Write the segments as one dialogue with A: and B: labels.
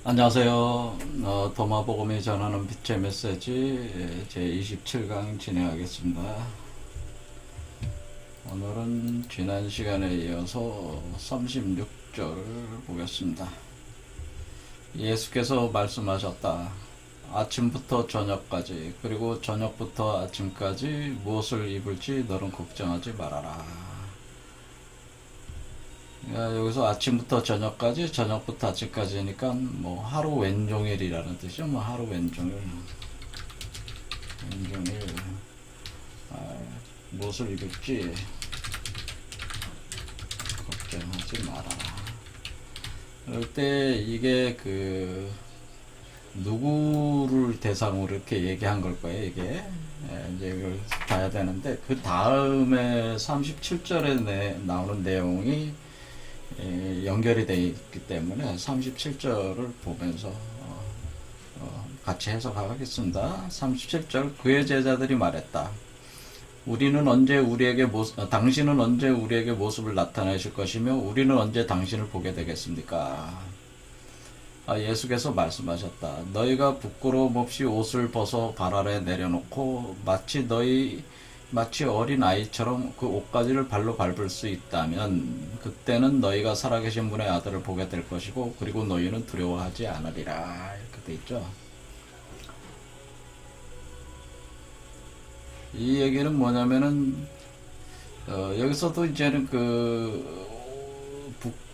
A: 안녕하세요. 도마복음이 전하는 빛의 메시지 제27강 진행하겠습니다. 오늘은 지난 시간에 이어서 36절을 보겠습니다. 예수께서 말씀하셨다. 아침부터 저녁까지 그리고 저녁부터 아침까지 무엇을 입을지 너는 걱정하지 말아라. 여기서 아침부터 저녁까지, 저녁부터 아침까지니까 뭐 하루 왼종일이라는 뜻이죠. 뭐 하루 왼종일, 아, 무엇을 입을지 걱정하지 마라. 그럴 때 이게 누구를 대상으로 이렇게 얘기한 걸 거예요. 이게 이제 이걸 봐야 되는데 그 다음에 37절에 나오는 내용이 연결이 되어 있기 때문에 37절을 보면서 같이 해석하겠습니다. 37절 그의 제자들이 말했다. 당신은 언제 우리에게 모습을 나타내실 것이며 우리는 언제 당신을 보게 되겠습니까? 예수께서 말씀하셨다. 너희가 부끄러움 없이 옷을 벗어 발 아래 내려놓고 마치 어린 아이처럼 그 옷가지를 발로 밟을 수 있다면 그때는 너희가 살아계신 분의 아들을 보게 될 것이고 그리고 너희는 두려워하지 않으리라. 이렇게 돼 있죠. 이 얘기는 뭐냐면은 여기서도 이제는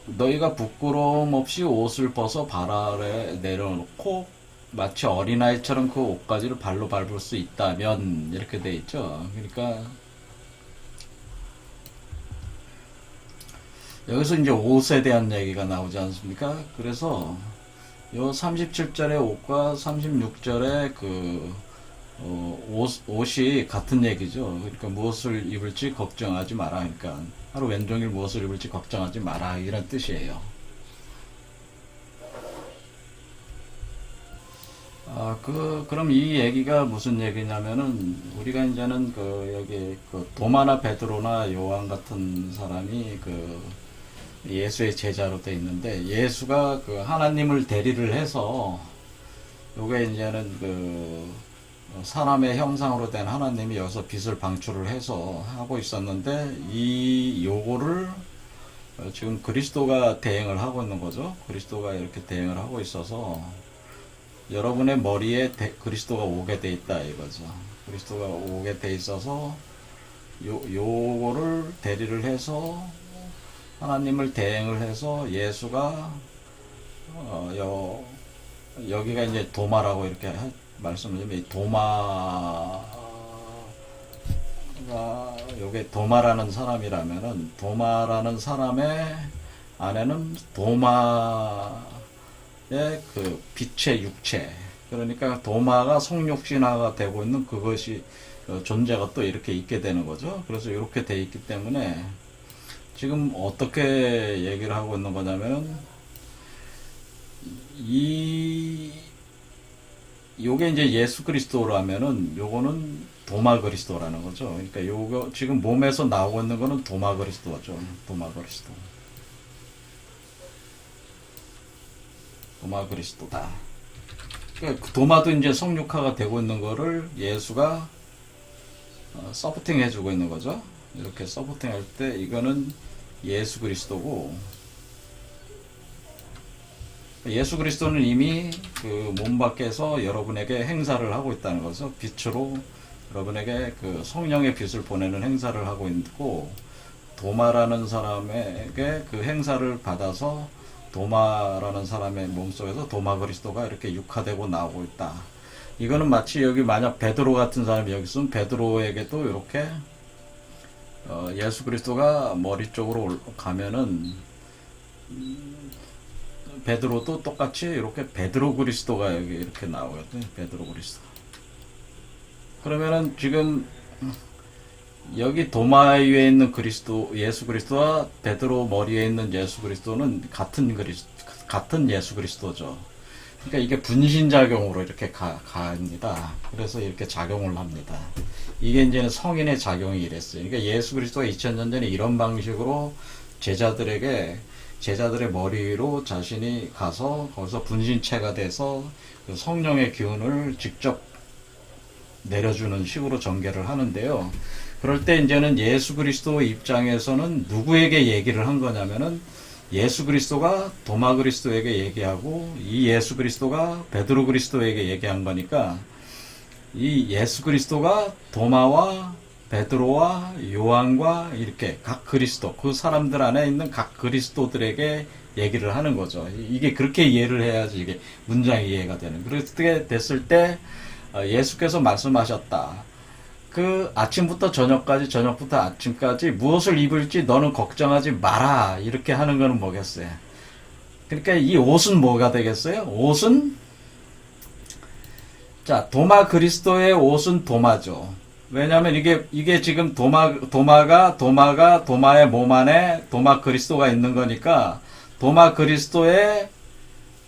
A: 너희가 부끄러움 없이 옷을 벗어 발 아래 내려놓고 마치 어린아이처럼 그 옷가지를 발로 밟을 수 있다면 이렇게 돼 있죠. 그러니까 여기서 이제 옷에 대한 얘기가 나오지 않습니까? 그래서 요 37절의 옷과 36절의 옷이 같은 얘기죠. 그러니까 무엇을 입을지 걱정하지 마라. 그러니까 하루 왼종일 무엇을 입을지 걱정하지 마라. 이런 뜻이에요. 그럼 이 얘기가 무슨 얘기냐면은, 우리가 이제는 여기 도마나 베드로나 요한 같은 사람이 예수의 제자로 돼 있는데, 예수가 하나님을 대리를 해서, 요게 이제는 사람의 형상으로 된 하나님이 여기서 빛을 방출을 해서 하고 있었는데, 요거를 지금 그리스도가 대행을 하고 있는 거죠. 그리스도가 이렇게 대행을 하고 있어서, 여러분의 머리에 그리스도가 오게 돼 있다 이거죠. 그리스도가 오게 돼 있어서 요거를 대리를 해서 하나님을 대행을 해서 예수가 여기가 이제 도마라고 이렇게 말씀을 드리면 도마가 요게 도마라는 사람이라면은 도마라는 사람의 안에는 빛의 육체, 그러니까 도마가 성육신화가 되고 있는 그것이 존재가 또 이렇게 있게 되는 거죠. 그래서 이렇게 돼 있기 때문에 지금 어떻게 얘기를 하고 있는 거냐면 요게 이제 예수 그리스도라면은 요거는 도마 그리스도라는 거죠. 그러니까 요거 지금 몸에서 나오고 있는 거는 도마 그리스도죠. 도마 그리스도. 도마 그리스도다. 그 도마도 이제 성육화가 되고 있는 거를 예수가 서포팅 해주고 있는 거죠. 이렇게 서포팅 할 때 이거는 예수 그리스도고, 예수 그리스도는 이미 몸 밖에서 여러분에게 행사를 하고 있다는 거죠. 빛으로 여러분에게 성령의 빛을 보내는 행사를 하고 있고, 도마라는 사람에게 그 행사를 받아서 도마라는 사람의 몸속에서 도마 그리스도가 이렇게 육화되고 나오고 있다. 이거는 마치 여기 만약 베드로 같은 사람이 여기 있으면 베드로에게도 이렇게 예수 그리스도가 머리 쪽으로 가면은 베드로도 똑같이 이렇게 베드로 그리스도가 여기 이렇게 나오거든요. 베드로 그리스도. 그러면은 지금 여기 도마 위에 있는 예수 그리스도와 베드로 머리에 있는 예수 그리스도는 같은 예수 그리스도죠. 그러니까 이게 분신작용으로 이렇게 갑니다. 그래서 이렇게 작용을 합니다. 이게 이제는 성인의 작용이 이랬어요. 그러니까 예수 그리스도가 2000년 전에 이런 방식으로 제자들에게 제자들의 머리로 자신이 가서 거기서 분신체가 돼서 그 성령의 기운을 직접 내려주는 식으로 전개를 하는데요. 그럴 때 이제는 예수 그리스도 입장에서는 누구에게 얘기를 한 거냐면은 예수 그리스도가 도마 그리스도에게 얘기하고 이 예수 그리스도가 베드로 그리스도에게 얘기한 거니까 이 예수 그리스도가 도마와 베드로와 요한과 이렇게 각 그리스도, 그 사람들 안에 있는 각 그리스도들에게 얘기를 하는 거죠. 이게 그렇게 이해를 해야지 이게 문장이 이해가 되는. 그렇게 됐을 때 예수께서 말씀하셨다. 그 아침부터 저녁까지, 저녁부터 아침까지 무엇을 입을지 너는 걱정하지 마라. 이렇게 하는 거는 뭐겠어요? 그러니까 이 옷은 뭐가 되겠어요? 옷은 자, 도마 그리스도의 옷은 도마죠. 왜냐하면 이게 지금 도마가 도마의 몸 안에 도마 그리스도가 있는 거니까 도마 그리스도의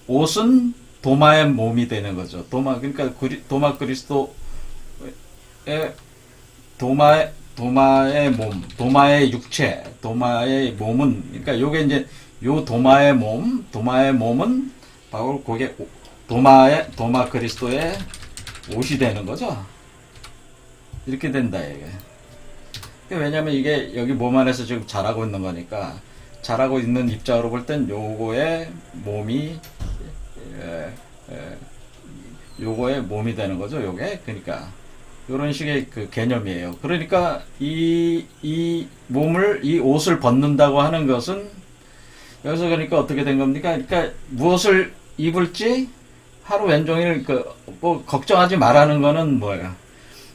A: 옷은 도마의 몸이 되는 거죠. 그러니까 도마 그리스도의 도마의 몸, 도마의 육체, 도마의 몸은 그러니까 요게 이제 요 도마의 몸은 바로 그게 도마 그리스도의 옷이 되는 거죠. 이렇게 된다, 이게. 왜냐면 이게 여기 몸 안에서 지금 자라고 있는 거니까, 자라고 있는 입장으로 볼 땐 요거의 몸이, 요거의 몸이 되는 거죠, 요게. 그러니까, 요런 식의 그 개념이에요. 그러니까, 이 옷을 벗는다고 하는 것은, 여기서 그러니까 어떻게 된 겁니까? 그러니까, 무엇을 입을지 하루 왼종일, 걱정하지 말라는 거는 뭐예요?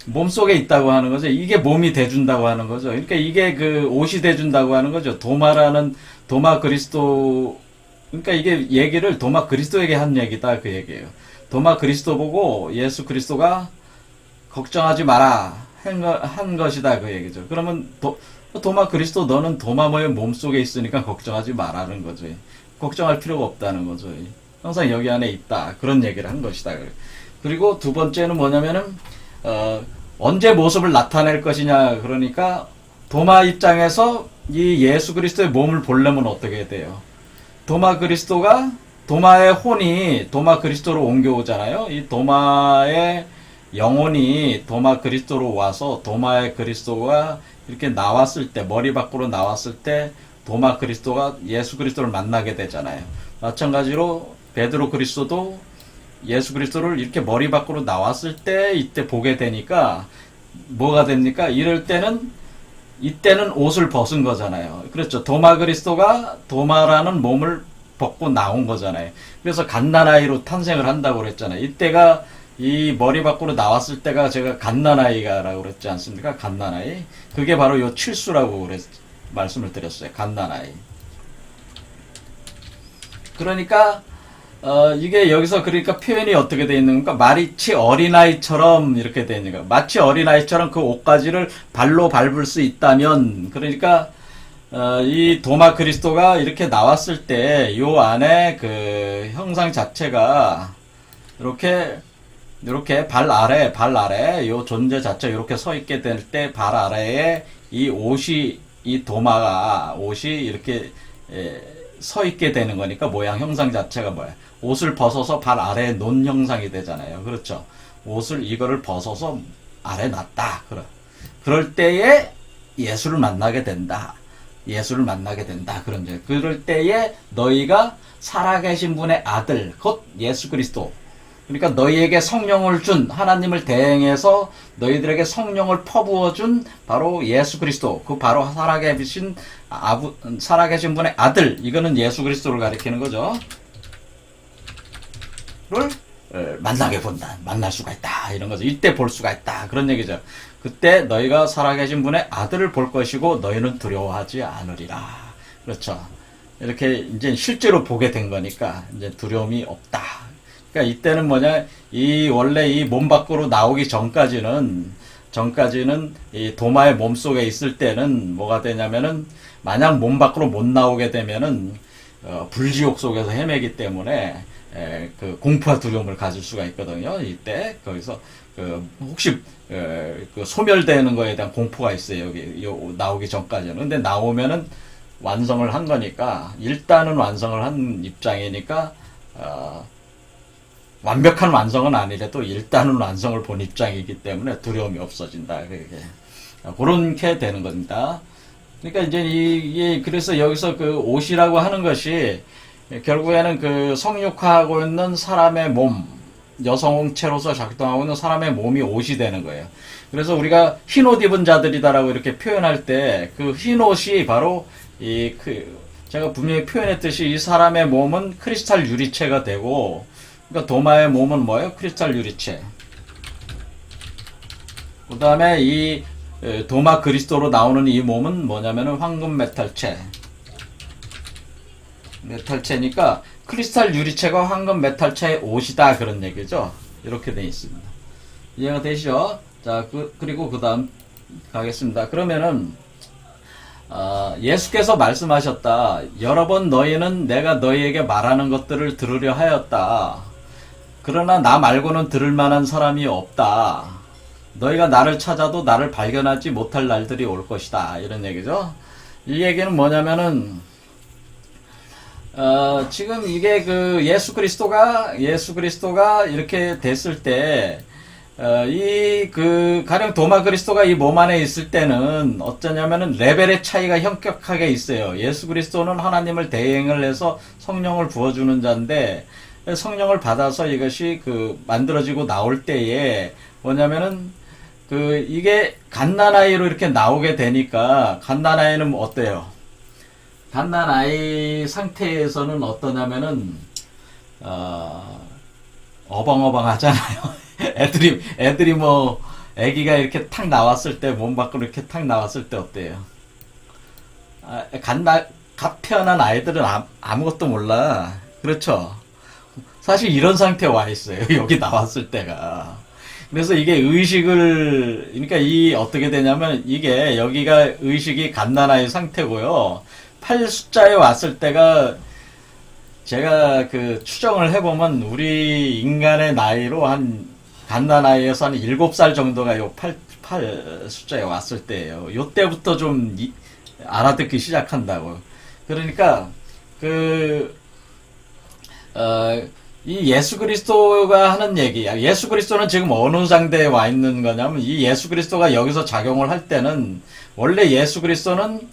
A: 몸속에 있다고 하는 거죠. 이게 몸이 돼준다고 하는 거죠. 그러니까 이게 그 옷이 돼준다고 하는 거죠. 도마 그리스도, 그러니까 이게 얘기를 도마 그리스도에게 한 얘기다. 그 얘기예요. 도마 그리스도 보고 예수 그리스도가 걱정하지 마라. 한 것이다. 그 얘기죠. 그러면 도마 그리스도 너는 도마모의 몸속에 있으니까 걱정하지 마라는 거죠. 걱정할 필요가 없다는 거죠. 항상 여기 안에 있다. 그런 얘기를 한 것이다. 그리고 두 번째는 뭐냐면은, 언제 모습을 나타낼 것이냐. 그러니까 도마 입장에서 이 예수 그리스도의 몸을 보려면 어떻게 돼요? 도마 그리스도가 도마의 혼이 도마 그리스도로 옮겨오잖아요. 이 도마의 영혼이 도마 그리스도로 와서 도마의 그리스도가 이렇게 나왔을 때, 머리 밖으로 나왔을 때 도마 그리스도가 예수 그리스도를 만나게 되잖아요. 마찬가지로 베드로 그리스도도 예수 그리스도를 이렇게 머리 밖으로 나왔을 때 이때 보게 되니까 뭐가 됩니까? 이때는 옷을 벗은 거잖아요. 그렇죠. 도마 그리스도가 도마라는 몸을 벗고 나온 거잖아요. 그래서 갓난아이로 탄생을 한다고 그랬잖아요. 이때가 이 머리 밖으로 나왔을 때가 제가 갓난아이가라고 그랬지 않습니까? 갓난아이. 그게 바로 요 칠수라고 말씀을 드렸어요. 갓난아이. 그러니까 이게 여기서 그러니까 표현이 어떻게 되어 있는 건가? 마치 어린아이처럼 이렇게 되어 있는 거야. 마치 어린아이처럼 그 옷가지를 발로 밟을 수 있다면, 그러니까, 이 도마 그리스도가 이렇게 나왔을 때, 요 안에 그 형상 자체가, 이렇게 발 아래, 요 존재 자체 이렇게 서 있게 될 때, 발 아래에 이 옷이, 이 옷이 이렇게, 서 있게 되는 거니까 모양 형상 자체가 뭐야? 옷을 벗어서 발 아래에 놓은 형상이 되잖아요. 그렇죠? 이거를 벗어서 아래 놨다. 그럴 때에 예수를 만나게 된다. 그럴 때에 너희가 살아계신 분의 아들, 곧 예수 그리스도. 그러니까 너희에게 성령을 준, 하나님을 대행해서 너희들에게 성령을 퍼부어 준 바로 예수 그리스도. 그 바로 살아계신 분의 아들. 이거는 예수 그리스도를 가리키는 거죠. 를 만날 수가 있다. 이런 거죠. 이때 볼 수가 있다. 그런 얘기죠. 그때 너희가 살아계신 분의 아들을 볼 것이고 너희는 두려워하지 않으리라. 그렇죠. 이렇게 이제 실제로 보게 된 거니까 이제 두려움이 없다. 그러니까 이때는 원래 이 몸 밖으로 나오기 전까지는 이 도마의 몸 속에 있을 때는 뭐가 되냐면은 만약 몸 밖으로 못 나오게 되면은 불지옥 속에서 헤매기 때문에 그 공포와 두려움을 가질 수가 있거든요. 이때 거기서 혹시 그 소멸되는 거에 대한 공포가 있어요. 여기 나오기 전까지는. 근데 나오면은 완성을 한 거니까, 일단은 완성을 한 입장이니까, 완벽한 완성은 아니래도 일단은 완성을 본 입장이기 때문에 두려움이 없어진다. 그렇게 되는 겁니다. 그러니까 이제 이게 그래서 여기서 그 옷이라고 하는 것이 결국에는 그 성육화하고 있는 사람의 몸, 여성체로서 작동하고 있는 사람의 몸이 옷이 되는 거예요. 그래서 우리가 흰 옷 입은 자들이다라고 이렇게 표현할 때 그 흰 옷이 바로 제가 분명히 표현했듯이 이 사람의 몸은 크리스탈 유리체가 되고, 그러니까 도마의 몸은 뭐예요? 크리스탈 유리체. 그 다음에 이 도마 그리스도로 나오는 이 몸은 뭐냐면은 황금 메탈체. 메탈체니까 크리스탈 유리체가 황금 메탈체의 옷이다, 그런 얘기죠. 이렇게 되어 있습니다. 이해가 되시죠? 자, 그리고 그 다음 가겠습니다. 그러면은 예수께서 말씀하셨다. 여러 번 너희는 내가 너희에게 말하는 것들을 들으려 하였다. 그러나 나 말고는 들을 만한 사람이 없다. 너희가 나를 찾아도 나를 발견하지 못할 날들이 올 것이다. 이런 얘기죠. 이 얘기는 뭐냐면은 지금 이게 그 예수 그리스도가 이렇게 됐을 때 가령 도마 그리스도가 이 몸 안에 있을 때는 어쩌냐면은 레벨의 차이가 현격하게 있어요. 예수 그리스도는 하나님을 대행을 해서 성령을 부어주는 자인데, 성령을 받아서 이것이 만들어지고 나올 때에 뭐냐면은 이게 갓난아이로 이렇게 나오게 되니까, 갓난아이는 어때요? 갓난아이 상태에서는 어떠냐면은 어벙어벙 하잖아요. 애들이 뭐, 애기가 이렇게 탁 나왔을 때, 몸 밖으로 이렇게 탁 나왔을 때 어때요? 갓 태어난 아이들은 아무것도 몰라. 그렇죠? 사실 이런 상태에 와 있어요. 여기 나왔을 때가. 그래서 이게 그러니까 어떻게 되냐면, 이게, 여기가 의식이 갓난아이 상태고요. 8 숫자에 왔을 때가, 제가 추정을 해보면, 우리 인간의 나이로 갓난아이에서 한 7살 정도가 요 8 숫자에 왔을 때예요. 요 때부터 좀 알아듣기 시작한다고. 그러니까, 이 예수 그리스도가 하는 얘기야. 예수 그리스도는 지금 어느 상대에 와 있는 거냐면, 이 예수 그리스도가 여기서 작용을 할 때는, 원래 예수 그리스도는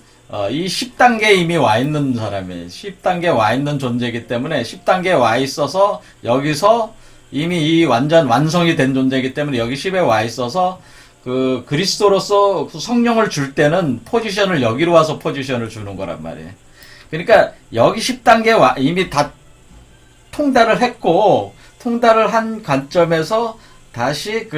A: 이 10단계에 이미 와 있는 사람이에요. 10단계에 와 있는 존재이기 때문에 10단계에 와 있어서 여기서 이미 이 완전 완성이 된 존재이기 때문에 여기 10에 와 있어서 그리스도로서 성령을 줄 때는 포지션을 여기로 와서 포지션을 주는 거란 말이에요. 그러니까 여기 10단계에 이미 다 통달을 했고, 통달을 한 관점에서 다시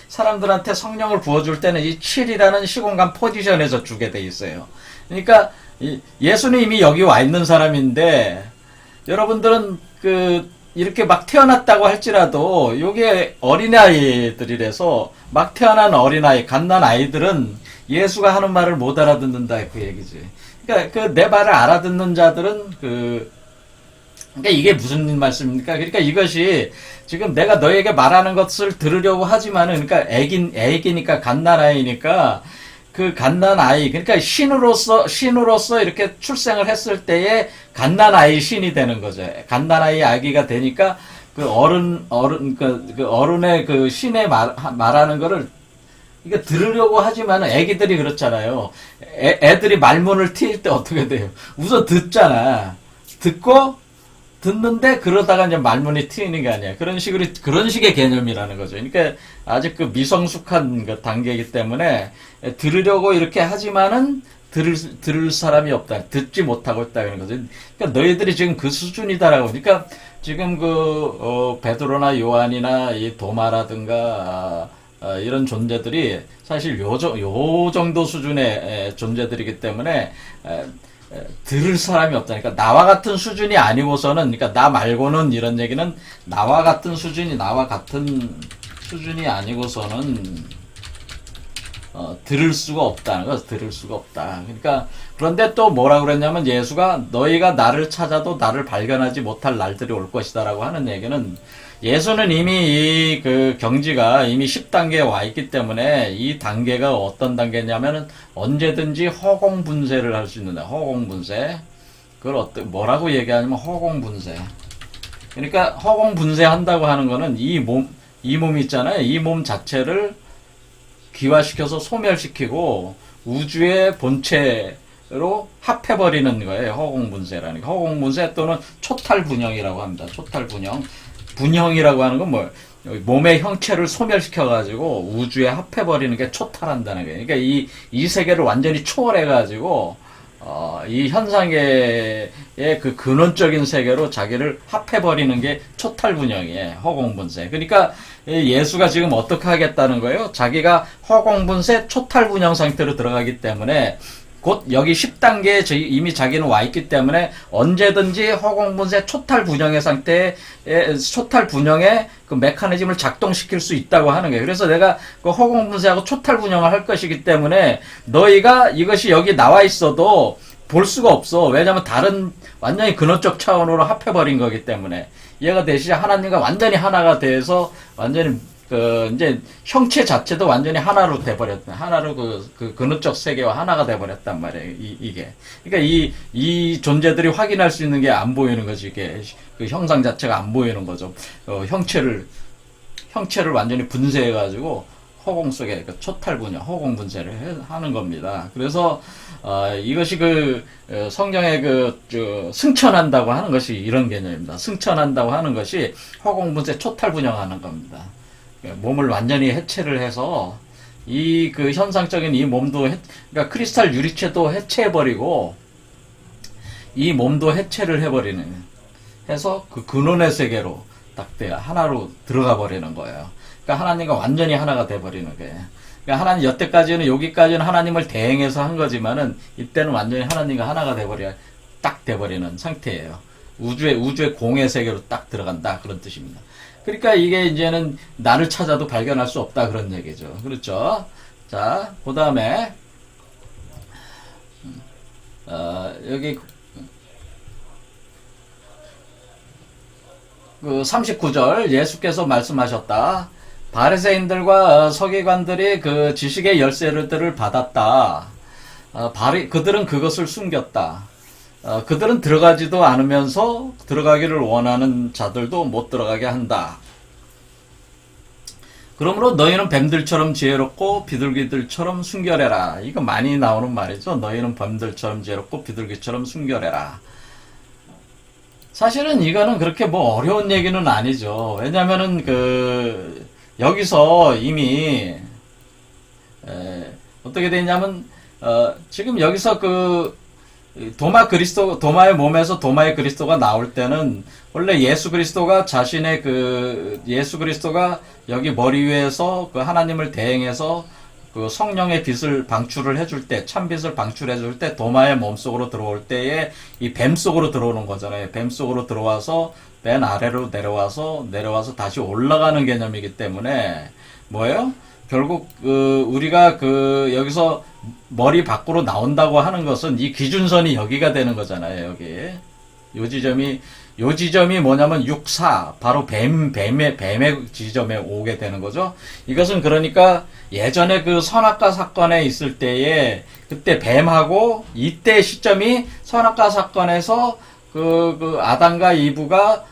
A: 사람들한테 성령을 부어줄 때는 이 7이라는 시공간 포지션에서 주게 돼 있어요. 그러니까 예수는 이미 여기 와 있는 사람인데, 여러분들은 이렇게 막 태어났다고 할지라도 요게 어린아이들이라서 막 태어난 어린아이, 갓난아이들은 예수가 하는 말을 못 알아듣는다, 그 얘기지. 그러니까 내 말을 알아듣는 자들은 그러니까 이게 무슨 말씀입니까? 그러니까 이것이 지금 내가 너에게 말하는 것을 들으려고 하지만은, 그러니까 애기니까, 갓난아이니까, 갓난아이, 그러니까 신으로서 이렇게 출생을 했을 때에 갓난아이 신이 되는 거죠. 갓난아이 아기가 되니까 어른의 신의 말하는 거를 이게 들으려고 하지만은, 애기들이 그렇잖아요. 애들이 말문을 트일 때 어떻게 돼요? 우선 듣잖아. 듣는데 그러다가 이제 말문이 트이는 게 아니야. 그런 식의 개념이라는 거죠. 그러니까 아직 미성숙한 단계이기 때문에 들으려고 이렇게 하지만은 들을 사람이 없다. 듣지 못하고 있다. 그런 거죠. 그러니까 너희들이 지금 그 수준이다라고. 그러니까 지금 베드로나 요한이나 이 도마라든가 이런 존재들이 사실 요 정도 수준의 존재들이기 때문에 들을 사람이 없다니까. 나와 같은 수준이 아니고서는, 그러니까 나 말고는, 이런 얘기는 나와 같은 수준이 아니고서는 들을 수가 없다는 거, 들을 수가 없다. 그러니까, 그런데 또 뭐라 그랬냐면 예수가 너희가 나를 찾아도 나를 발견하지 못할 날들이 올 것이다라고 하는 얘기는 예수는 이미 이 그 경지가 이미 10단계에 와 있기 때문에 이 단계가 어떤 단계냐면은 언제든지 허공분쇄를 할 수 있는데, 허공분쇄. 그걸 뭐라고 얘기하냐면 허공분쇄. 그러니까 허공분쇄 한다고 하는 거는 이 몸 있잖아요. 이 몸 자체를 기화시켜서 소멸시키고 우주의 본체로 합해버리는 거예요. 허공분쇄라는 게. 허공분쇄 또는 초탈분형이라고 합니다. 초탈분형. 분형이라고 하는 건 뭐, 몸의 형체를 소멸시켜가지고 우주에 합해버리는 게 초탈한다는 거예요. 그러니까 이 세계를 완전히 초월해가지고, 이 현상계의 그 근원적인 세계로 자기를 합해버리는 게 초탈분형이에요. 허공분쇄. 그러니까 예수가 지금 어떻게 하겠다는 거예요? 자기가 허공분쇄 초탈분형 상태로 들어가기 때문에 곧 여기 10단계에 이미 자기는 와 있기 때문에 언제든지 허공분쇄 초탈분형의 상태에 초탈분형의 그 메커니즘을 작동시킬 수 있다고 하는 거예요. 그래서 내가 그 허공분쇄하고 초탈분형을 할 것이기 때문에 너희가 이것이 여기 나와 있어도 볼 수가 없어. 왜냐하면 다른 완전히 근원적 차원으로 합해버린 거기 때문에 이해가 되시죠? 하나님과 완전히 하나가 돼서 완전히 이제 형체 자체도 완전히 하나로 돼버렸다. 하나로 그 근원적 세계와 하나가 돼버렸단 말이에요. 이게. 그러니까 이 존재들이 확인할 수 있는 게 안 보이는 거지. 이게 그 형상 자체가 안 보이는 거죠. 형체를 완전히 분쇄해가지고 허공 속에 그 초탈분형, 허공분쇄를 하는 겁니다. 그래서 이것이 성경에 승천한다고 하는 것이 이런 개념입니다. 승천한다고 하는 것이 허공분쇄 초탈분형하는 겁니다. 몸을 완전히 해체를 해서 그 현상적인 이 몸도 그러니까 크리스탈 유리체도 해체해버리고 이 몸도 해체를 해서 그 근원의 세계로 딱 하나로 들어가 버리는 거예요. 그러니까 하나님과 완전히 하나가 돼버리는 거예요. 그러니까 하나님 여태까지는 여기까지는 하나님을 대행해서 한 거지만은 이때는 완전히 하나님과 하나가 딱 돼버리는 상태예요. 우주의 공의 세계로 딱 들어간다 그런 뜻입니다. 그러니까 이게 이제는 나를 찾아도 발견할 수 없다 그런 얘기죠. 그렇죠? 자, 그 다음에 여기 39절 예수께서 말씀하셨다. 바리새인들과 서기관들이 그 지식의 열쇠들을 받았다. 그들은 그것을 숨겼다. 그들은 들어가지도 않으면서 들어가기를 원하는 자들도 못 들어가게 한다. 그러므로 너희는 뱀들처럼 지혜롭고 비둘기들처럼 순결해라. 이거 많이 나오는 말이죠. 너희는 뱀들처럼 지혜롭고 비둘기처럼 순결해라. 사실은 이거는 그렇게 어려운 얘기는 아니죠. 왜냐면은 여기서 이미 어떻게 되냐면 지금 여기서 도마의 몸에서 도마의 그리스도가 나올 때는 원래 예수 그리스도가 여기 머리 위에서 하나님을 대행해서 성령의 빛을 방출을 해줄 때, 참빛을 방출해줄 때, 도마의 몸속으로 들어올 때에 이 뱀 속으로 들어오는 거잖아요. 뱀 속으로 들어와서 맨 아래로 내려와서 다시 올라가는 개념이기 때문에 뭐예요? 결국 우리가 여기서 머리 밖으로 나온다고 하는 것은 이 기준선이 여기가 되는 거잖아요. 여기 요 지점이 뭐냐면 육사, 바로 뱀의 지점에 오게 되는 거죠. 이것은 그러니까 예전에 선악과 사건에 있을 때에 그때 뱀하고 이때 시점이 선악과 사건에서 아담과 이브가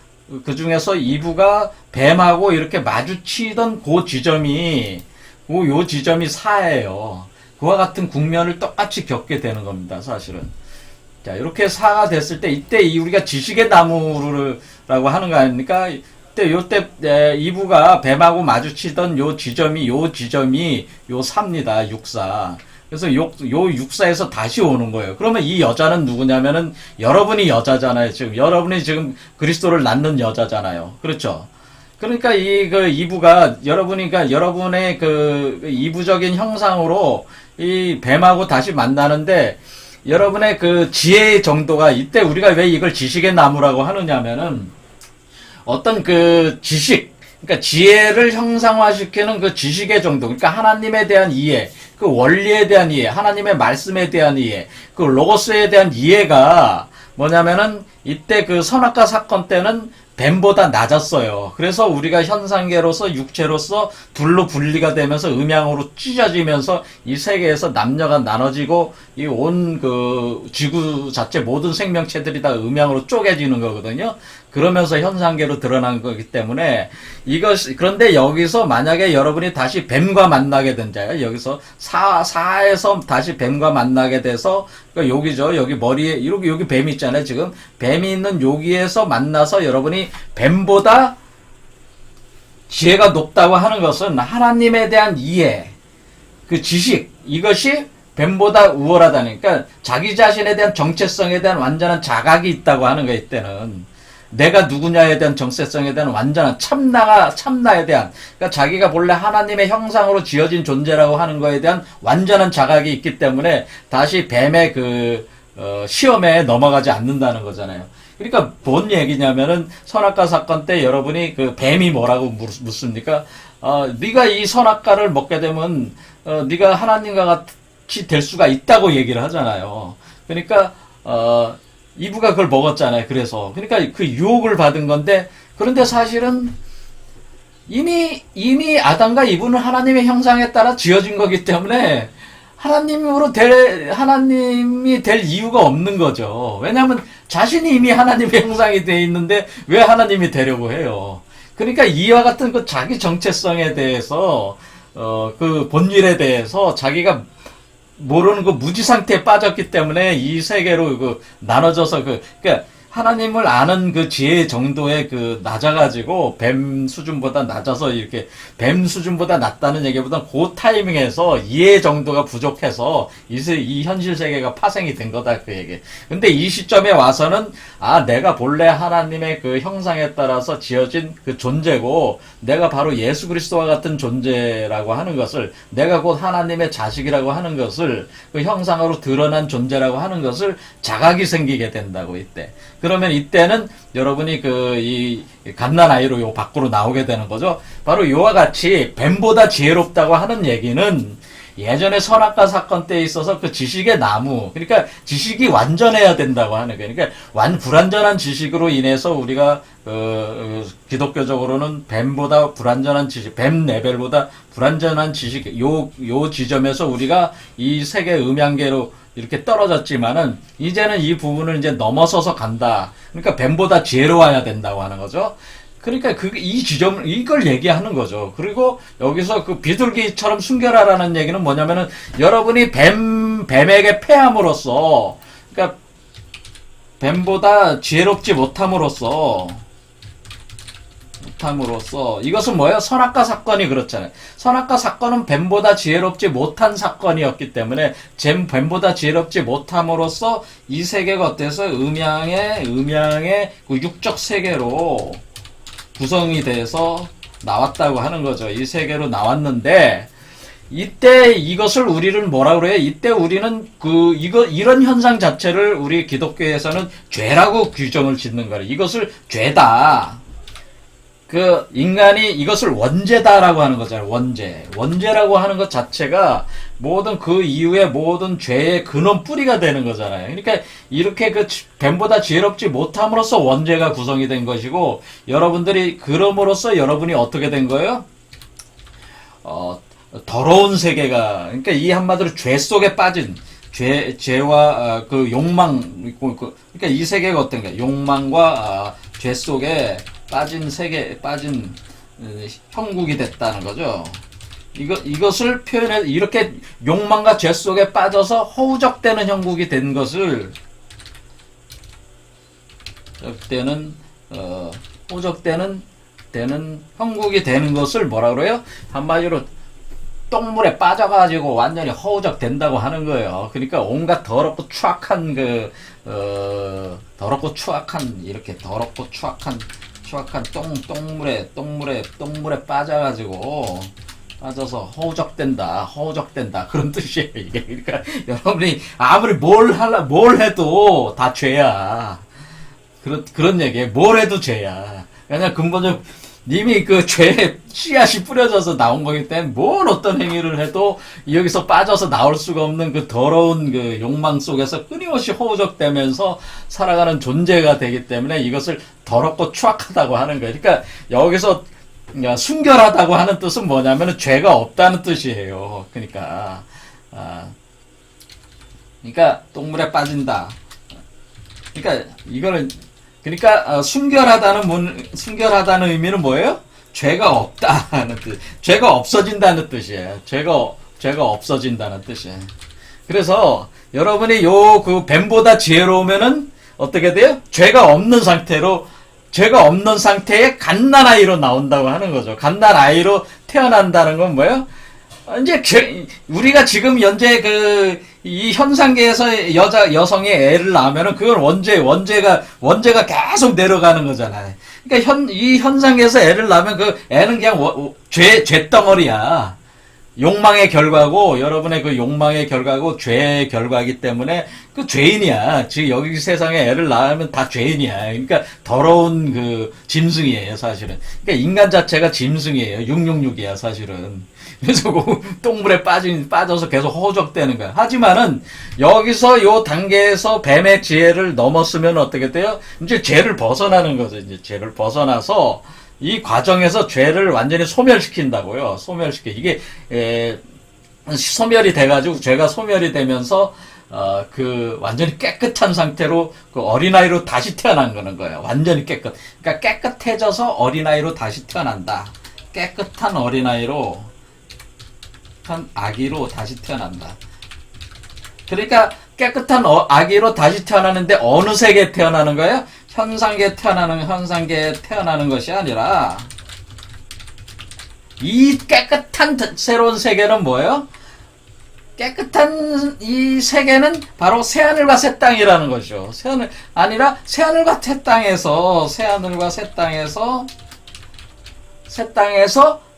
A: 그 중에서 이브가 뱀하고 이렇게 마주치던 그 지점이 요 지점이 사예요. 그와 같은 국면을 똑같이 겪게 되는 겁니다. 사실은. 자, 이렇게 사가 됐을 때 이때 우리가 지식의 나무라고 하는 거 아닙니까? 요때 이브가 뱀하고 마주치던 요 지점이 요 사입니다. 육사. 그래서 요 육사에서 다시 오는 거예요. 그러면 이 여자는 누구냐면은 여러분이 여자잖아요. 여러분이 지금 그리스도를 낳는 여자잖아요. 그렇죠? 그러니까 이브가 여러분의 이브적인 형상으로 이 뱀하고 다시 만나는데 여러분의 지혜의 정도가 이때 우리가 왜 이걸 지식의 나무라고 하느냐면은 어떤 지식, 그러니까 지혜를 형상화시키는 지식의 정도, 그러니까 하나님에 대한 이해, 그 원리에 대한 이해, 하나님의 말씀에 대한 이해, 그 로고스에 대한 이해가 뭐냐면은 이때 그 선악과 사건 때는 뱀보다 낮았어요. 그래서 우리가 현상계로서 육체로서 둘로 분리가 되면서 음양으로 찢어지면서 이 세계에서 남녀가 나눠지고 이 온 그 지구 자체 모든 생명체들이 다 음양으로 쪼개지는 거거든요. 그러면서 현상계로 드러난 거기 때문에 그런데 여기서 만약에 여러분이 다시 뱀과 만나게 된다요. 여기서 사에서 다시 뱀과 만나게 돼서 여기죠. 여기 머리에 여기 뱀이 있잖아요. 지금 뱀이 있는 여기에서 만나서 여러분이 뱀보다 지혜가 높다고 하는 것은 하나님에 대한 이해, 그 지식, 이것이 뱀보다 우월하다니까, 그러니까 자기 자신에 대한 정체성에 대한 완전한 자각이 있다고 하는 거. 이때는 내가 누구냐에 대한 정체성에 대한 완전한 참나에 대한, 그러니까 자기가 본래 하나님의 형상으로 지어진 존재라고 하는 거에 대한 완전한 자각이 있기 때문에 다시 뱀의 시험에 넘어가지 않는다는 거잖아요. 그러니까 뭔 얘기냐면은 선악과 사건 때 여러분이 그 뱀이 뭐라고 묻습니까? 네가 이 선악과를 먹게 되면 네가 하나님과 같이 될 수가 있다고 얘기를 하잖아요. 그러니까 이브가 그걸 먹었잖아요. 그러니까 그 유혹을 받은 건데, 그런데 사실은 이미 아담과 이브는 하나님의 형상에 따라 지어진 거기 때문에 하나님이 될 이유가 없는 거죠. 왜냐하면 자신이 이미 하나님의 형상이 돼 있는데 왜 하나님이 되려고 해요. 그러니까 이와 같은 그 자기 정체성에 대해서 그 본질에 대해서 자기가 모르는 그 무지 상태에 빠졌기 때문에 이 세계로 나눠져서 그러니까 하나님을 아는 그 지혜 정도에 낮아가지고 뱀 수준보다 낮아서 이렇게 뱀 수준보다 낮다는 얘기보다는 그 타이밍에서 이해 정도가 부족해서 이 현실 세계가 파생이 된 거다, 그 얘기. 근데 이 시점에 와서는 내가 본래 하나님의 그 형상에 따라서 지어진 그 존재고 내가 바로 예수 그리스도와 같은 존재라고 하는 것을, 내가 곧 하나님의 자식이라고 하는 것을, 그 형상으로 드러난 존재라고 하는 것을 자각이 생기게 된다고. 이때 그러면 이때는 여러분이 이 갓난아이로 요 밖으로 나오게 되는 거죠. 바로 요와 같이 뱀보다 지혜롭다고 하는 얘기는 예전에 선악과 사건 때에 있어서 그 지식의 나무, 그러니까 지식이 완전해야 된다고 하는 거예요. 그러니까 불완전한 지식으로 인해서 우리가 기독교적으로는 뱀보다 불완전한 지식, 뱀 레벨보다 불완전한 지식, 요 지점에서 우리가 이 세계 음양계로 이렇게 떨어졌지만은 이제는 이 부분을 이제 넘어서서 간다. 그러니까 뱀보다 지혜로워야 된다고 하는 거죠. 그러니까 이걸 얘기하는 거죠. 그리고 여기서 그 비둘기처럼 순결하라는 얘기는 뭐냐면은 여러분이 뱀에게 패함으로써, 그러니까 뱀보다 지혜롭지 못함으로써 이것은 뭐예요? 선악과 사건이 그렇잖아요. 선악과 사건은 뱀보다 지혜롭지 못한 사건이었기 때문에 뱀보다 지혜롭지 못함으로써 이 세계가 어때서 음양의 그 육적 세계로 구성이 돼서 나왔다고 하는 거죠. 이 세계로 나왔는데 이때 이것을 우리는 뭐라 그래요? 이때 우리는 이런 현상 자체를 우리 기독교에서는 죄라고 규정을 짓는 거예요. 이것을 죄다. 인간이 이것을 원죄다라고 하는 거잖아요. 원죄라고 하는 것 자체가 모든 그 이후의 모든 죄의 근원 뿌리가 되는 거잖아요. 그러니까 이렇게 뱀보다 지혜롭지 못함으로써 원죄가 구성이 된 것이고, 여러분들이 그럼으로써 여러분이 어떻게 된 거예요? 더러운 세계가, 그러니까 이 한마디로 죄 속에 빠진 죄와 그 욕망, 그러니까 이 세계가 어떤 거예요? 욕망과 죄 속에 빠진 형국이 됐다는 거죠. 이것을 표현해, 이렇게 욕망과 죄 속에 빠져서 허우적대는 형국이 된 것을, 허우적대는 형국이 되는 것을 뭐라 그래요? 한마디로 똥물에 빠져가지고 완전히 허우적 된다고 하는 거예요. 그러니까 온갖 더럽고 추악한 이렇게 더럽고 추악한 똥물에 빠져서 허우적된다 그런 뜻이에요, 이게. 그러니까 여러분이 아무리 뭘 해도 다 죄야. 그런 얘기예요. 뭘 해도 죄야. 그냥 근본적으로 님이 그 죄의 씨앗이 뿌려져서 나온 거기 때문에 뭘 어떤 행위를 해도 여기서 빠져서 나올 수가 없는 그 더러운 그 욕망 속에서 끊임없이 허우적대면서 살아가는 존재가 되기 때문에 이것을 더럽고 추악하다고 하는 거예요. 그러니까 여기서 순결하다고 하는 뜻은 뭐냐면 죄가 없다는 뜻이에요. 그러니까 똥물에 빠진다. 그러니까 이거는 순결하다는 의미는 뭐예요? 죄가 없다는 뜻. 죄가 없어진다는 뜻이에요. 죄가 없어진다는 뜻이에요. 그래서 여러분이 그 뱀보다 지혜로우면은 어떻게 돼요? 죄가 없는 상태의 갓난아이로 나온다고 하는 거죠. 갓난아이로 태어난다는 건 뭐예요? 이제 우리가 지금 현재 이 현상계에서 여성이 애를 낳으면은 그건 원죄가 계속 내려가는 거잖아요. 그러니까 이 현상계에서 애를 낳으면 그 애는 그냥 죄덩어리야. 욕망의 결과고, 여러분의 그 욕망의 결과고, 죄의 결과이기 때문에, 그 죄인이야. 지금 여기 세상에 애를 낳으면 다 죄인이야. 그러니까 더러운 짐승이에요, 사실은. 그러니까 인간 자체가 짐승이에요. 666이야, 사실은. 그래서 똥물에 빠져서 계속 허우적대는 거야. 하지만은, 여기서 요 단계에서 뱀의 지혜를 넘었으면 어떻게 돼요? 이제 죄를 벗어나는 거죠. 이제 죄를 벗어나서, 이 과정에서 죄를 완전히 소멸시킨다고요. 이게 소멸이 돼가지고 죄가 소멸이 되면서 완전히 깨끗한 상태로 어린아이로 다시 태어난 거예요. 완전히 그러니까 깨끗해져서 어린아이로 다시 태어난다. 깨끗한 어린아이로 한 아기로 다시 태어난다. 그러니까 깨끗한 아기로 다시 태어나는데 어느 세계에 태어나는 거예요? 현상계에 태어나는 것이 아니라 이 깨끗한 새로운 세계는 뭐예요? 깨끗한 이 세계는 바로 새하늘과 새 땅이라는 거죠. 새하늘과 새 땅에서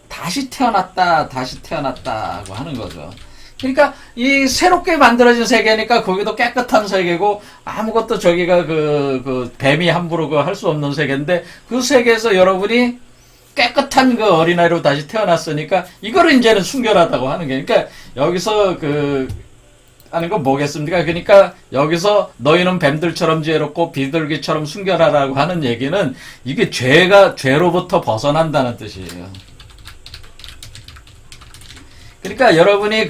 A: 다시 태어났다고 하는 거죠. 그러니까 이 새롭게 만들어진 세계니까 거기도 깨끗한 세계고 아무것도 저기가 뱀이 함부로 할 수 없는 세계인데 그 세계에서 여러분이 깨끗한 어린아이로 다시 태어났으니까 이거를 이제는 순결하다고 하는 게 그러니까 여기서 하는 건 뭐겠습니까? 그러니까 여기서 너희는 뱀들처럼 지혜롭고 비둘기처럼 순결하라고 하는 얘기는 이게 죄로부터 벗어난다는 뜻이에요. 그러니까 여러분이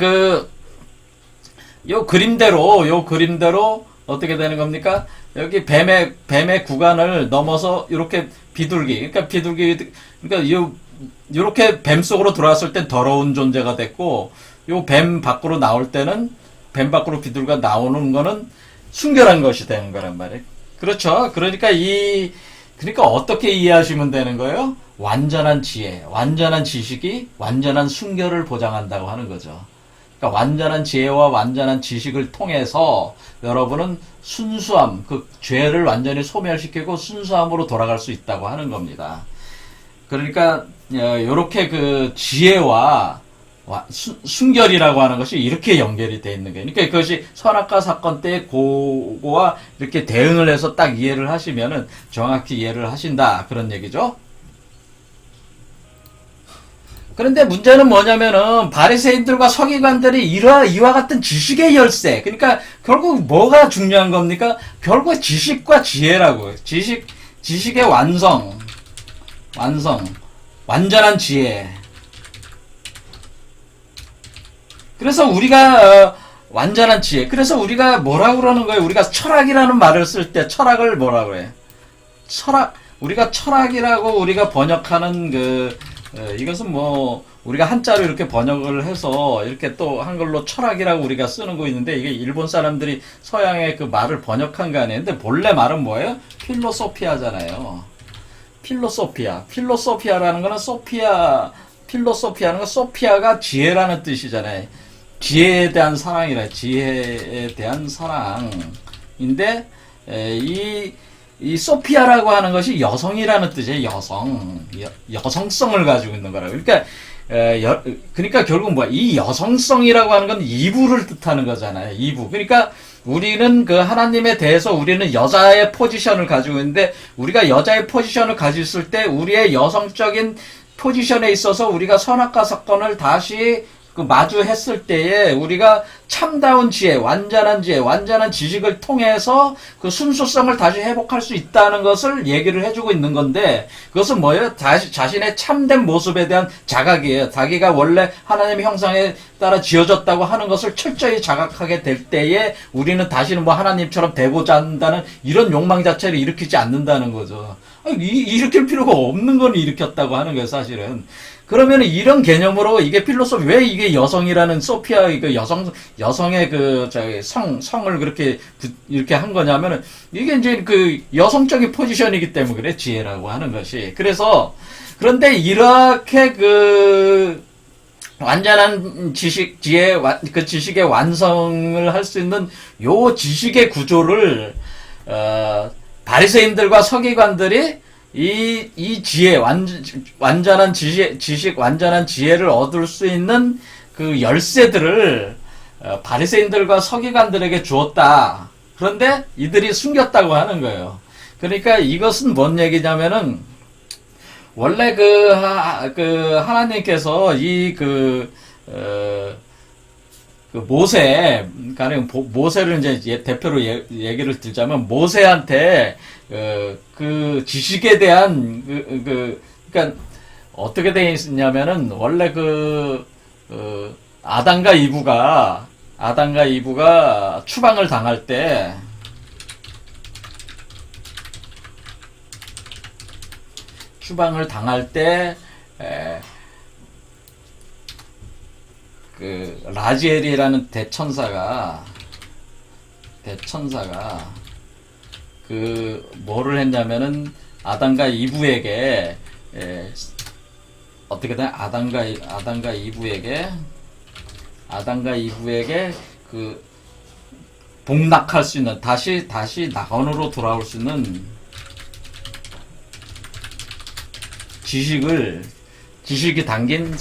A: 요 그림대로 어떻게 되는 겁니까? 여기 뱀의 구간을 넘어서 이렇게 그러니까 요렇게 뱀 속으로 들어왔을 땐 더러운 존재가 됐고, 요 뱀 밖으로 나올 때는, 뱀 밖으로 비둘기가 나오는 거는 순결한 것이 되는 거란 말이에요. 그렇죠? 그러니까 어떻게 이해하시면 되는 거예요? 완전한 지혜, 완전한 지식이 완전한 순결을 보장한다고 하는 거죠. 그러니까 완전한 지혜와 완전한 지식을 통해서 여러분은 순수함, 죄를 완전히 소멸시키고 순수함으로 돌아갈 수 있다고 하는 겁니다. 그러니까 요렇게 지혜와 순결이라고 하는 것이 이렇게 연결이 되어 있는 거예요. 그러니까 그것이 선악과 사건 때의 그거와 이렇게 대응을 해서 딱 이해를 하시면은 정확히 이해를 하신다. 그런 얘기죠. 그런데 문제는 뭐냐면은 바리새인들과 서기관들이 이와 같은 지식의 열쇠. 그러니까 결국 뭐가 중요한 겁니까? 결국 지식과 지혜라고요. 지식의 완성, 완전한 지혜. 그래서 우리가 완전한 지혜. 그래서 우리가 뭐라고 그러는 거예요? 우리가 철학이라는 말을 쓸 때 철학을 뭐라고 해요? 우리가 철학이라고 우리가 번역하는 이것은 우리가 한자로 이렇게 번역을 해서 이렇게 또 한글로 철학이라고 우리가 쓰는 거 있는데 이게 일본 사람들이 서양의 말을 번역한 거 아니에요. 근데 본래 말은 뭐예요? 필로소피아잖아요. 필로소피아라는 거는 필로소피아는 건 소피아가 지혜라는 뜻이잖아요. 지혜에 대한 사랑인데 이 소피아라고 하는 것이 여성이라는 뜻이에요. 여성성을 가지고 있는 거라고. 그러니까 결국 이 여성성이라고 하는 건 이부를 뜻하는 거잖아요. 이부. 그러니까 우리는 그 하나님에 대해서 우리는 여자의 포지션을 가지고 있는데, 우리가 여자의 포지션을 가지고 있을 때 우리의 여성적인 포지션에 있어서 우리가 선악과 사건을 다시 그 마주했을 때에 우리가 참다운 지혜, 완전한 지혜, 완전한 지식을 통해서 그 순수성을 다시 회복할 수 있다는 것을 얘기를 해주고 있는 건데, 그것은 뭐예요? 자신의 참된 모습에 대한 자각이에요. 자기가 원래 하나님의 형상에 따라 지어졌다고 하는 것을 철저히 자각하게 될 때에 우리는 다시는 뭐 하나님처럼 되고자 한다는 이런 욕망 자체를 일으키지 않는다는 거죠. 일으킬 필요가 없는 건 일으켰다고 하는 거예요, 사실은. 그러면 이런 개념으로 이게 필로소피, 왜 이게 여성이라는 소피아, 그 여성의 성을 그렇게, 이렇게 한 거냐면은, 이게 이제 그 여성적인 포지션이기 때문에 그래, 지혜라고 하는 것이. 그런데 이렇게 완전한 그 지식의 완성을 할 수 있는 요 지식의 구조를, 바리새인들과 서기관들이 이 지혜, 완전한 지식, 완전한 지혜를 얻을 수 있는 그 열쇠들을 바리새인들과 서기관들에게 주었다. 그런데 이들이 숨겼다고 하는 거예요. 그러니까 이것은 뭔 얘기냐면은, 원래 하나님께서 모세를 이제 대표로 얘기를 들자면, 모세한테 그 지식에 대한 그러니까 어떻게 되어 있냐면은, 원래 아담과 이브가 추방을 당할 때, 라지엘이라는 대천사가 뭐를 했냐면은, 아담과 이브에게 어떻게 되냐, 아담과 이브에게 복락할 수 있는, 다시 낙원으로 돌아올 수 있는 지식이 담긴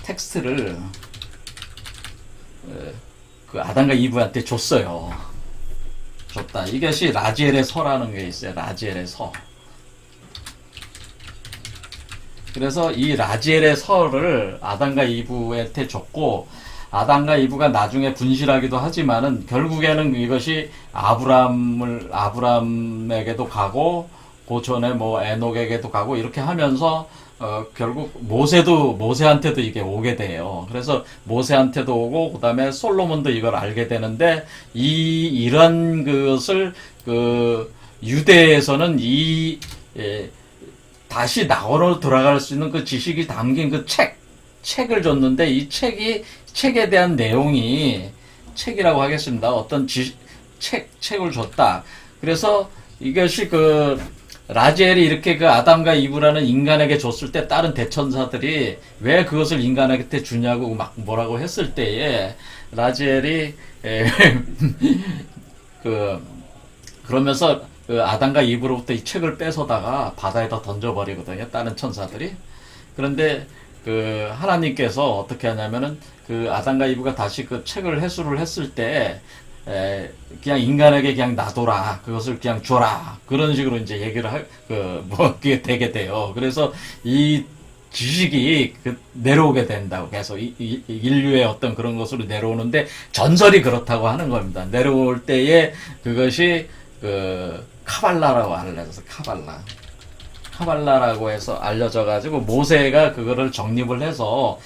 A: 텍스트를 아담과 이브한테 줬다. 이것이 라지엘의 서라는 게 있어요. 라지엘의 서. 그래서 이 라지엘의 서를 아담과 이브한테 줬고, 아담과 이브가 나중에 분실하기도 하지만은 결국에는 이것이 아브람에게도 가고, 그 전에 뭐 에녹에게도 가고, 이렇게 하면서 결국 모세한테도 이게 오게 돼요. 그래서 모세한테도 오고, 그 다음에 솔로몬도 이걸 알게 되는데, 이런 것을 유대에서는 다시 낙원으로 돌아갈 수 있는 그 지식이 담긴 그 책을 줬는데, 이 책에 대한 내용이, 책이라고 하겠습니다. 어떤 책을 줬다. 그래서 이것이 라지엘이 이렇게 아담과 이브라는 인간에게 줬을 때, 다른 대천사들이 왜 그것을 인간에게 주냐고 막 뭐라고 했을 때에, 라지엘이 그러면서 아담과 이브로부터 이 책을 뺏어다가 바다에다 던져버리거든요, 다른 천사들이. 그런데 하나님께서 어떻게 하냐면은, 아담과 이브가 다시 그 책을 회수를 했을 때, 그냥 인간에게 그냥 놔둬라, 그것을 그냥 줘라, 그런 식으로 이제 얘기를 그게 되게 돼요. 그래서 이 지식이 내려오게 된다고, 계속 인류의 어떤 그런 것으로 내려오는데, 전설이 그렇다고 하는 겁니다. 내려올 때에 그것이 카발라라고 알려져서, 카발라라고 해서 알려져가지고, 모세가 그거를 정립을 해서,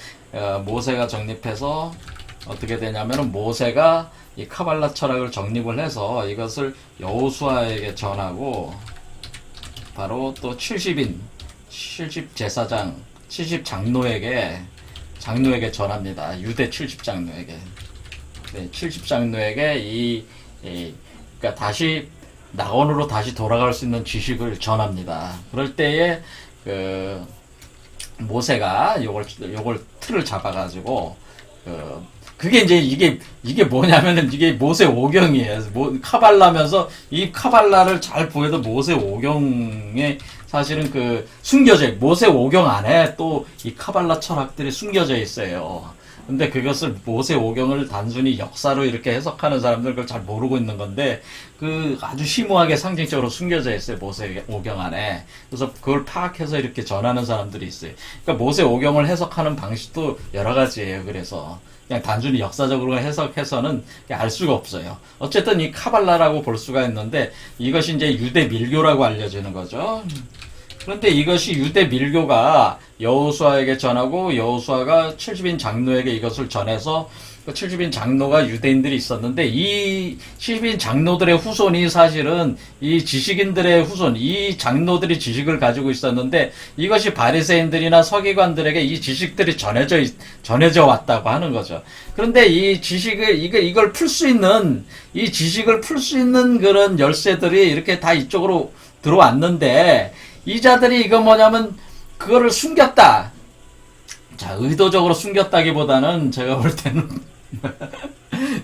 A: 어떻게 되냐면은, 모세가 이 카발라 철학을 정립을 해서 이것을 여호수아에게 전하고, 바로 또 70제사장, 70장로에게 전합니다. 유대 70장로에게. 네, 70장로에게 그러니까 다시 낙원으로 다시 돌아갈 수 있는 지식을 전합니다. 그럴 때에 모세가 요걸 틀을 잡아가지고, 그게 이제 이게 뭐냐면은, 이게 모세 오경이에요. 카발라면서, 이 카발라를 잘 보여도 모세 오경에 사실은 숨겨져, 모세 오경 안에 또 이 카발라 철학들이 숨겨져 있어요. 근데 그것을 모세오경을 단순히 역사로 이렇게 해석하는 사람들 그걸 잘 모르고 있는 건데 그 아주 심오하게 상징적으로 숨겨져 있어요. 모세오경 안에. 그래서 그걸 파악해서 이렇게 전하는 사람들이 있어요. 그러니까 모세오경을 해석하는 방식도 여러 가지예요. 그래서 그냥 단순히 역사적으로 해석해서는 알 수가 없어요. 어쨌든 이 카발라라고 볼 수가 있는데 이것이 이제 유대 밀교라고 알려지는 거죠. 그런데 이것이 유대 밀교가 여호수아에게 전하고 여호수아가 70인 장로에게 이것을 전해서 그 70인 장로가 유대인들이 있었는데 이 70인 장로들의 후손이 사실은 이 지식인들의 후손, 이 장로들이 지식을 가지고 있었는데 이것이 바리새인들이나 서기관들에게 이 지식들이 전해져 왔다고 하는 거죠. 그런데 이 지식을 이걸 풀 수 있는 이 지식을 풀 수 있는 그런 열쇠들이 이렇게 다 이쪽으로 들어왔는데 이 자들이 이거 뭐냐면 그거를 숨겼다. 자, 의도적으로 숨겼다기보다는 제가 볼 때는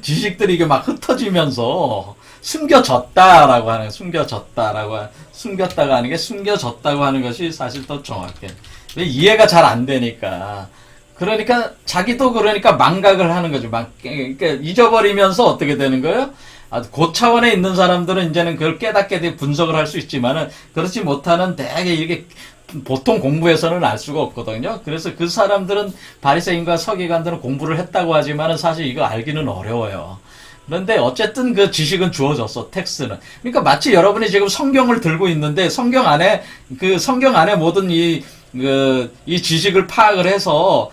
A: 지식들이 이게 막 흩어지면서 숨겨졌다라고 하는, 숨겼다가 하는 게 숨겨졌다고 하는 것이 사실 더 정확해. 이해가 잘 안 되니까. 그러니까 자기도 그러니까 망각을 하는 거죠. 그러니까 잊어버리면서 어떻게 되는 거예요? 고차원에 있는 사람들은 이제는 그걸 깨닫게 분석을 할 수 있지만은 그렇지 못하는 되게 이게 보통 공부에서는 알 수가 없거든요. 그래서 그 사람들은 바리새인과 서기관들은 공부를 했다고 하지만은 사실 이거 알기는 어려워요. 그런데 어쨌든 그 지식은 주어졌어, 텍스트는. 그러니까 마치 여러분이 지금 성경을 들고 있는데 성경 안에 모든 이 지식을 파악을 해서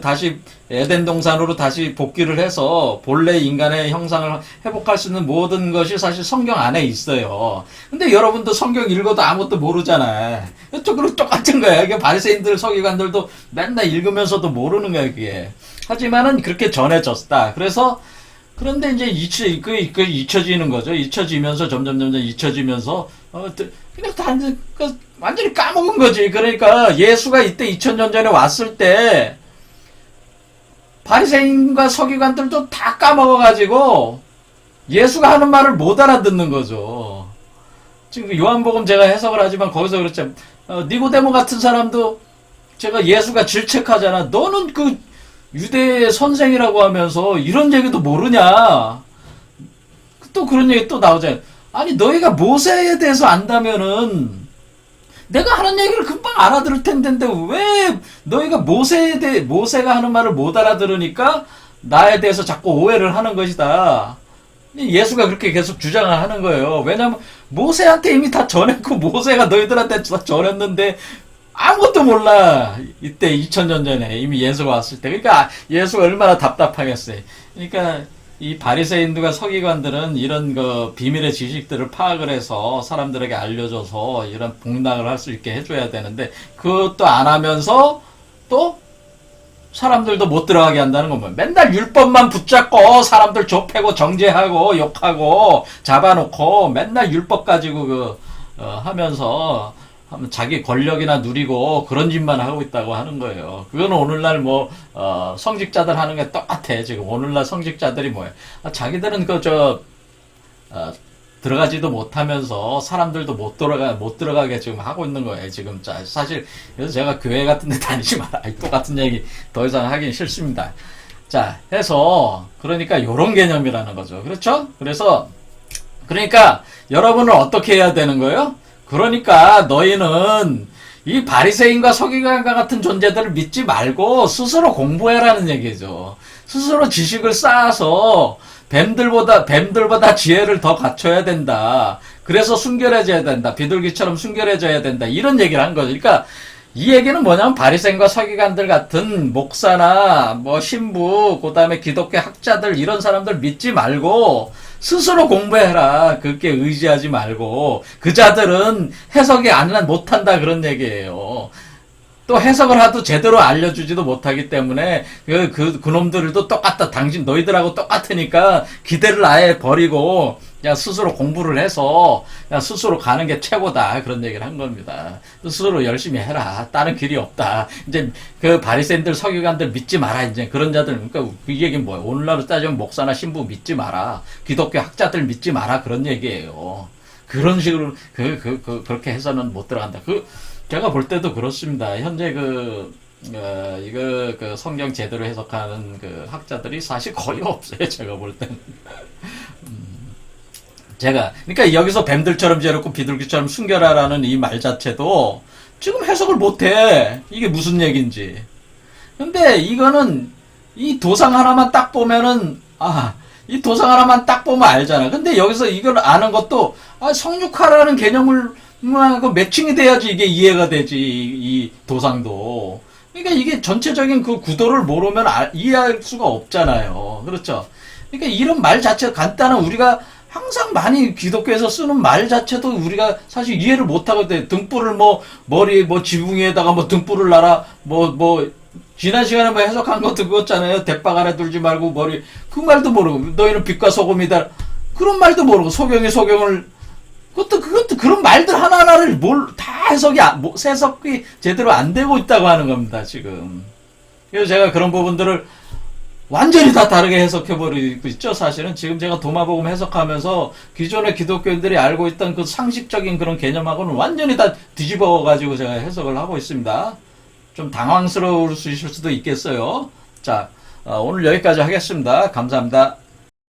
A: 다시 에덴 동산으로 다시 복귀를 해서 본래 인간의 형상을 회복할 수 있는 모든 것이 사실 성경 안에 있어요. 근데 여러분도 성경 읽어도 아무것도 모르잖아요. 그럼 똑같은 거야. 이게 바리새인들, 서기관들도 맨날 읽으면서도 모르는 거야, 그게. 하지만은 그렇게 전해졌다. 그런데 이제 잊혀지는 거죠. 잊혀지면서 점점 잊혀지면서 그냥 완전히 까먹은 거지. 그러니까 예수가 이때 2000년 전에 왔을 때 바리새인과 서기관들도 다 까먹어가지고 예수가 하는 말을 못 알아듣는 거죠. 지금 요한복음 제가 해석을 하지만 거기서 그렇죠. 니고데모 같은 사람도 제가 예수가 질책하잖아. 너는 그 유대 선생이라고 하면서 이런 얘기도 모르냐. 또 그런 얘기 또 나오잖아요. 아니 너희가 모세에 대해서 안다면은 내가 하는 얘기를 금방 알아들을 텐데 왜 너희가 모세가 하는 말을 못 알아들으니까 나에 대해서 자꾸 오해를 하는 것이다. 예수가 그렇게 계속 주장을 하는 거예요. 왜냐면 모세한테 이미 다 전했고 모세가 너희들한테 다 전했는데 아무것도 몰라. 이때 2000년 전에 이미 예수가 왔을 때. 그러니까 예수가 얼마나 답답하겠어요. 그러니까 이 바리새인들과 서기관들은 이런 비밀의 지식들을 파악을 해서 사람들에게 알려줘서 이런 복락을 할 수 있게 해줘야 되는데 그것도 안 하면서 또 사람들도 못 들어가게 한다는 건 뭐야? 맨날 율법만 붙잡고 사람들 좁히고 정죄하고 욕하고 잡아놓고 맨날 율법 가지고 하면서 자기 권력이나 누리고 그런 짓만 하고 있다고 하는 거예요. 그건 오늘날 성직자들 하는 게 똑같아. 지금 오늘날 성직자들이 뭐예요? 자기들은 들어가지도 못하면서 사람들도 못 들어가게 지금 하고 있는 거예요. 지금 사실 그래서 제가 교회 같은 데 다니지 마라. 똑같은 얘기 더 이상 하긴 싫습니다. 자, 해서 그러니까 요런 개념이라는 거죠. 그렇죠? 그러니까 여러분은 어떻게 해야 되는 거예요? 그러니까 너희는 이 바리새인과 서기관과 같은 존재들을 믿지 말고 스스로 공부해라는 얘기죠. 스스로 지식을 쌓아서 뱀들보다 지혜를 더 갖춰야 된다. 그래서 순결해져야 된다. 비둘기처럼 순결해져야 된다. 이런 얘기를 한 거죠. 그러니까 이 얘기는 뭐냐면 바리새인과 서기관들 같은 목사나 신부, 그다음에 기독교 학자들 이런 사람들 믿지 말고 스스로 공부해라. 그렇게 의지하지 말고 그 자들은 해석이 못한다 그런 얘기예요. 또 해석을 하도 제대로 알려주지도 못하기 때문에 그놈들도 똑같다. 너희들하고 똑같으니까 기대를 아예 버리고 그냥 스스로 공부를 해서 그냥 스스로 가는 게 최고다. 그런 얘기를 한 겁니다. 스스로 열심히 해라. 다른 길이 없다. 이제 그 바리새인들 서기관들 믿지 마라. 이제 그런 자들 그러니까 그 얘기는 뭐예요? 오늘날로 따지면 목사나 신부 믿지 마라. 기독교 학자들 믿지 마라. 그런 얘기예요. 그런 식으로 그렇게 해서는 못 들어간다. 제가 볼 때도 그렇습니다. 현재 이거 그 성경 제대로 해석하는 그 학자들이 사실 거의 없어요. 제가 볼 때는. 그러니까 여기서 뱀들처럼 재롭고 비둘기처럼 숨겨라라는 이 말 자체도 지금 해석을 못해. 이게 무슨 얘기인지. 근데 이거는 이 도상 하나만 딱 보면은 이 도상 하나만 딱 보면 알잖아. 근데 여기서 이걸 아는 것도 성육하라는 개념을 매칭이 돼야지 이게 이해가 되지. 이 도상도. 그러니까 이게 전체적인 그 구도를 모르면 이해할 수가 없잖아요. 그렇죠? 그러니까 이런 말 자체 간단한 우리가 항상 많이 기독교에서 쓰는 말 자체도 우리가 사실 이해를 못하거든. 등불을 머리 지붕 위에다가 등불을 놔라 지난 시간에 해석한 거 듣었잖아요. 대박 아래 둘지 말고 그 말도 모르고 너희는 빛과 소금이다 그런 말도 모르고 소경을 그것도 그런 말들 하나하나를 다 해석이 제대로 안 되고 있다고 하는 겁니다 지금. 그래서 제가 그런 부분들을 완전히 다 다르게 해석해버리고 있죠. 사실은 지금 제가 도마복음 해석하면서 기존의 기독교인들이 알고 있던 그 상식적인 그런 개념하고는 완전히 다 뒤집어가지고 제가 해석을 하고 있습니다. 좀 당황스러울 수 있을 수도 있겠어요. 자, 오늘 여기까지 하겠습니다. 감사합니다.